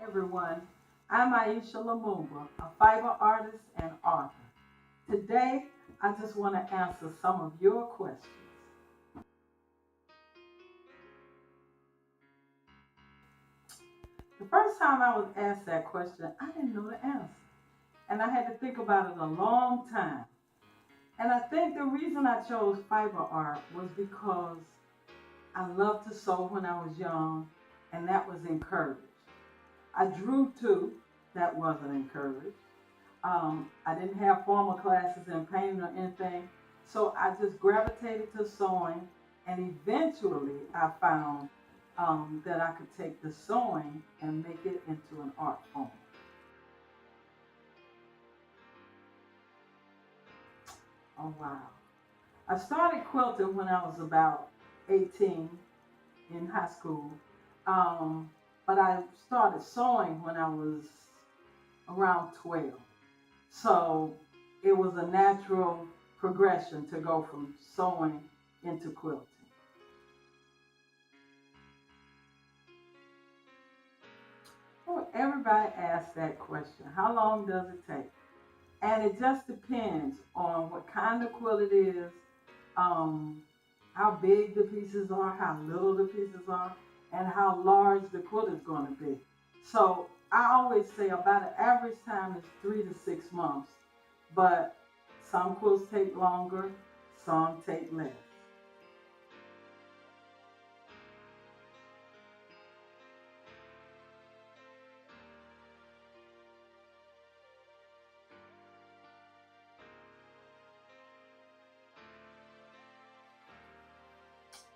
Everyone. I'm Aisha Lumumba, a fiber artist and author. Today, I just want to answer some of your questions. The first time I was asked that question, I didn't know the answer. And I had to think about it a long time. And I think the reason I chose fiber art was because I loved to sew when I was young, and that was encouraged. I drew too, that wasn't encouraged. I didn't have formal classes in painting or anything, so I just gravitated to sewing, and eventually I found that I could take the sewing and make it into an art form. Oh wow. I started quilting when I was about 18 in high school, um, but I started sewing when I was around 12. So it was a natural progression to go from sewing into quilting. Well, everybody asks that question. How long does it take? And it just depends on what kind of quilt it is, um, how big the pieces are, how little the pieces are, and how large the quilt is going to be. So I always say about an average time is 3 to 6 months, but some quilts take longer, some take less.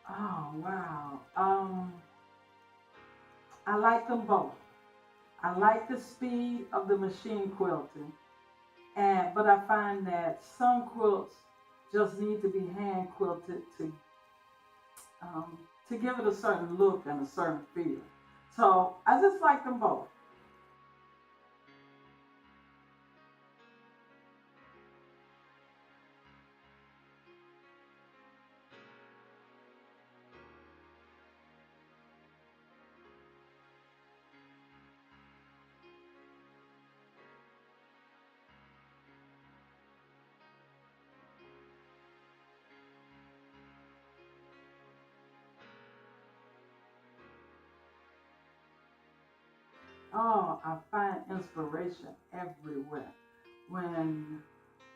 Oh wow. I like them both. I like the speed of the machine quilting, and but I find that some quilts just need to be hand quilted um, to give it a certain look and a certain feel. So I just like them both. Oh, I find inspiration everywhere. When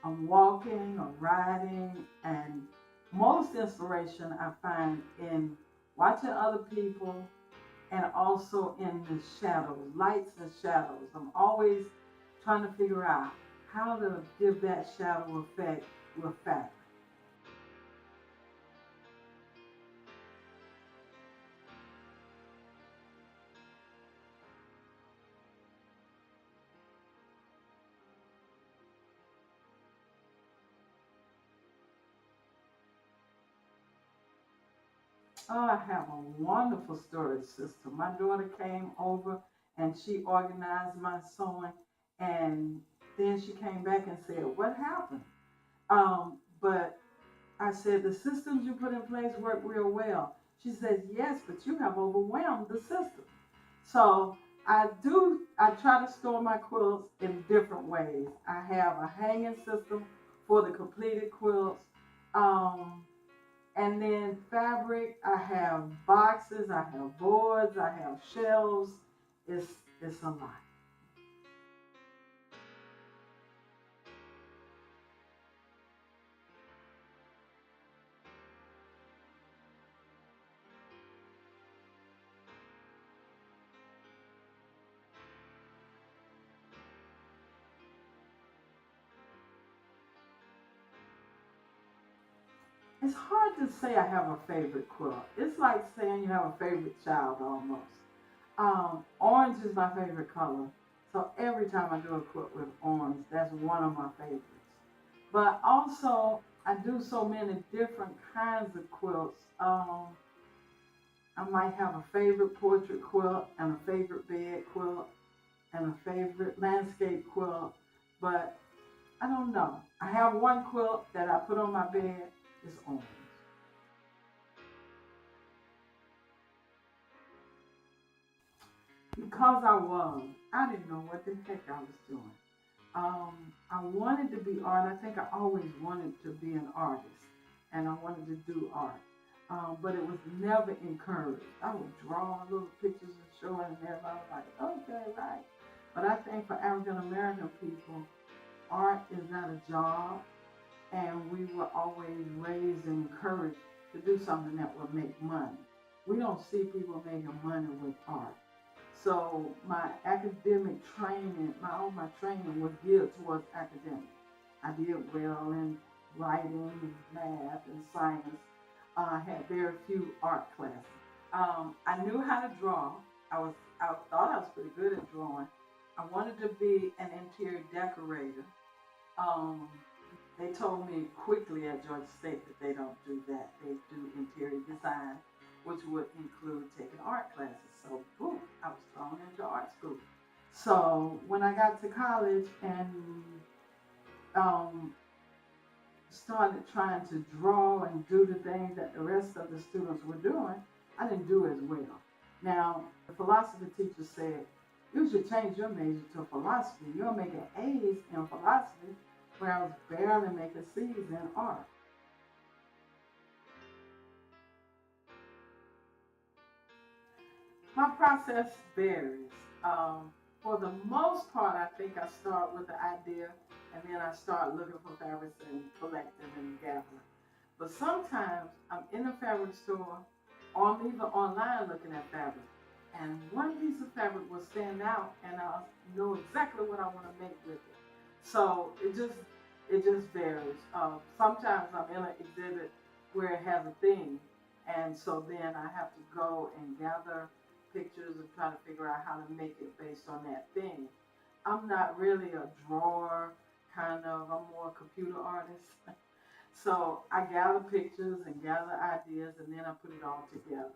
I'm walking or riding, and most inspiration I find in watching other people and also in the shadows, lights and shadows. I'm always trying to figure out how to give that shadow effect with fabric. Oh, I have a wonderful storage system. My daughter came over and she organized my sewing, and then she came back and said, "What happened?" But I said, "The systems you put in place work real well." She says, "Yes, but you have overwhelmed the system." So I try to store my quilts in different ways. I have a hanging system for the completed quilts. Um, and then fabric, I have boxes, I have boards, I have shelves. It's, it's a lot. It's hard to say I have a favorite quilt. It's like saying you have a favorite child almost. Orange is my favorite color. So every time I do a quilt with orange, that's one of my favorites. But also, I do so many different kinds of quilts. I might have a favorite portrait quilt and a favorite bed quilt and a favorite landscape quilt. But I don't know. I have one quilt that I put on my bed. It's orange. because I didn't know what the heck I was doing. I wanted to be art. I think I always wanted to be an artist, and I wanted to do art. But it was never encouraged. I would draw little pictures and show it, and everybody was like, okay, right. But I think for African American people, art is not a job, and we were always raised and encouraged to do something that would make money. We don't see people making money with art. So my academic training, all my training was geared towards academic. I did well in writing, and math, and science. I had very few art classes. I knew how to draw. I thought I was pretty good at drawing. I wanted to be an interior decorator. Um, they told me quickly at Georgia State that they don't do that. They do interior design, which would include taking art classes. So, boom, I was thrown into art school. So, when I got to college and um, started trying to draw and do the things that the rest of the students were doing, I didn't do as well. Now, the philosophy teacher said, you should change your major to philosophy. You'll make an A's in philosophy, where I was barely making C's in art. My process varies. For the most part, I think I start with the idea and then I start looking for fabrics and collecting and gathering. But sometimes I'm in a fabric store or I'm even online looking at fabric. And one piece of fabric will stand out and I'll know exactly what I want to make with it. So it just varies. Sometimes I'm in an exhibit where it has a theme, and so then I have to go and gather pictures and try to figure out how to make it based on that theme. I'm not really a drawer kind of. I'm more a computer artist. So I gather pictures and gather ideas, and then I put it all together.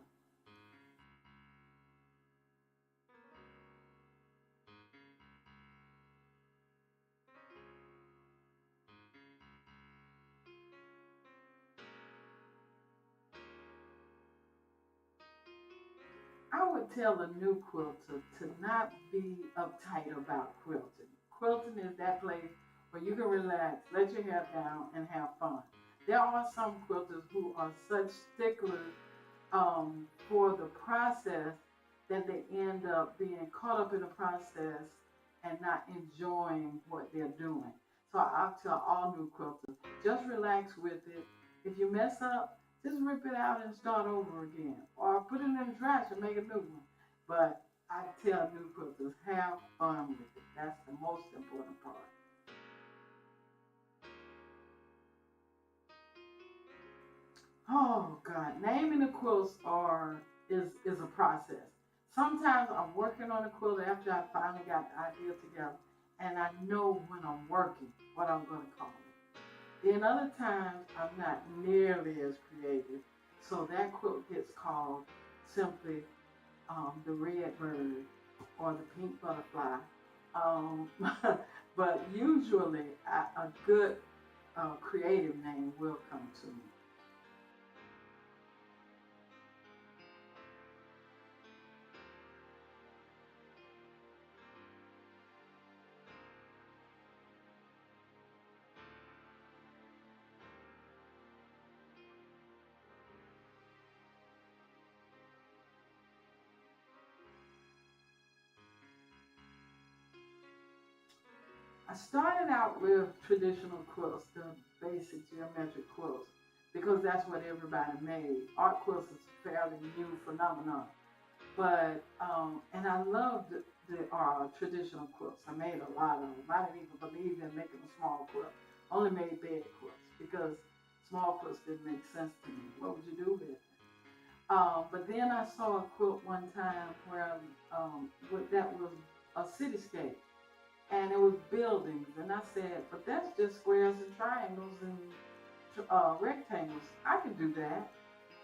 I would tell a new quilter to not be uptight about quilting. Quilting is that place where you can relax, let your hair down, and have fun. There are some quilters who are such sticklers for the process that they end up being caught up in the process and not enjoying what they're doing. So I'll tell all new quilters, just relax with it. If you mess up, just rip it out and start over again. Or put it in the trash and make a new one. But I tell new quilters, have fun with it. That's the most important part. Oh God, naming the quilts is a process. Sometimes I'm working on a quilt after I finally got the idea together, and I know when I'm working what I'm going to call it. Then other times I'm not nearly as creative, so that quilt gets called simply the red bird or the pink butterfly. Um, but usually a good creative name will come to me. I started out with traditional quilts, the basic geometric quilts, because that's what everybody made. Art quilts is a fairly new phenomenon. But, and I loved the traditional quilts. I made a lot of them. I didn't even believe in making a small quilt. Only made bed quilts because small quilts didn't make sense to me. What would you do with it? But then I saw a quilt one time where that was a cityscape and it was buildings. And I said, but that's just squares and triangles and rectangles. I can do that.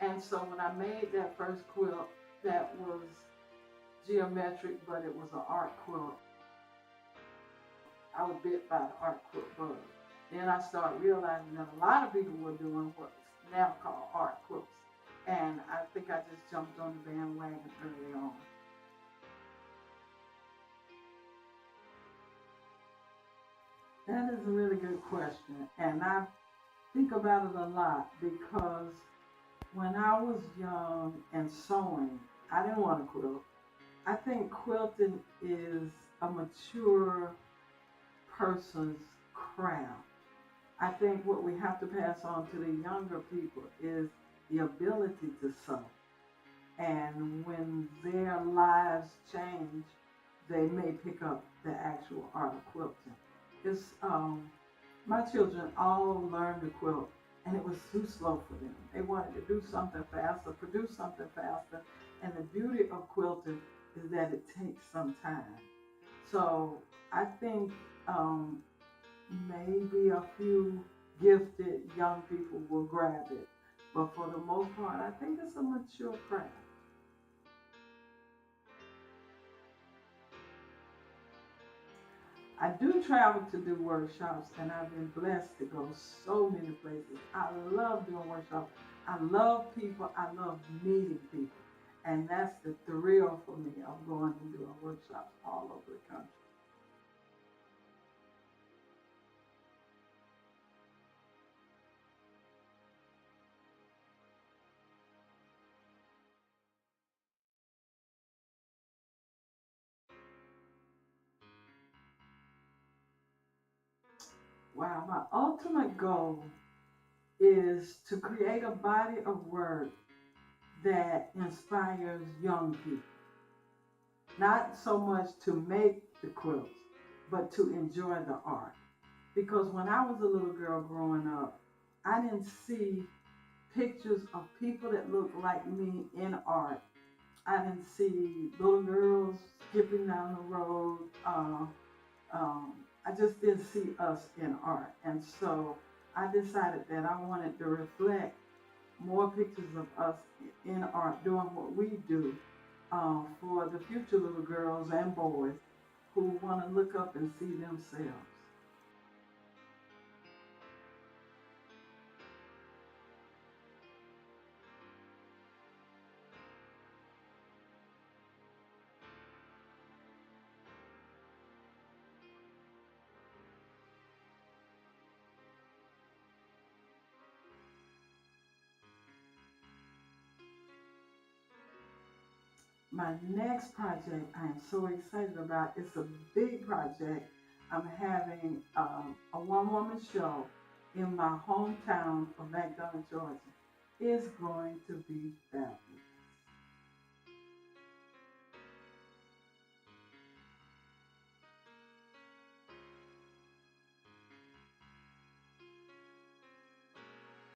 And so when I made that first quilt, that was geometric, but it was an art quilt. I was bit by the art quilt bug. Then I started realizing that a lot of people were doing what's now called art quilts. And I think I just jumped on the bandwagon early on. That is a really good question. And I think about it a lot because when I was young and sewing, I didn't want to quilt. I think quilting is a mature person's craft. I think what we have to pass on to the younger people is the ability to sew. And when their lives change, they may pick up the actual art of quilting. It's My children all learned to quilt, and it was too slow for them. They wanted to do something faster, produce something faster, and the beauty of quilting is that it takes some time. So I think um, maybe a few gifted young people will grab it, but for the most part, I think it's a mature craft. I do travel to do workshops, and I've been blessed to go so many places. I love doing workshops. I love people. I love meeting people. And that's the thrill for me of going and doing workshops all over the country. Wow, my ultimate goal is to create a body of work that inspires young people. Not so much to make the quilts, but to enjoy the art. Because when I was a little girl growing up, I didn't see pictures of people that looked like me in art. I didn't see little girls skipping down the road. I just didn't see us in art. And so I decided that I wanted to reflect more pictures of us in art doing what we do for the future little girls and boys who want to look up and see themselves. My next project I am so excited about. It's a big project. I'm having a one-woman show in my hometown of McDonough, Georgia. It's going to be fabulous.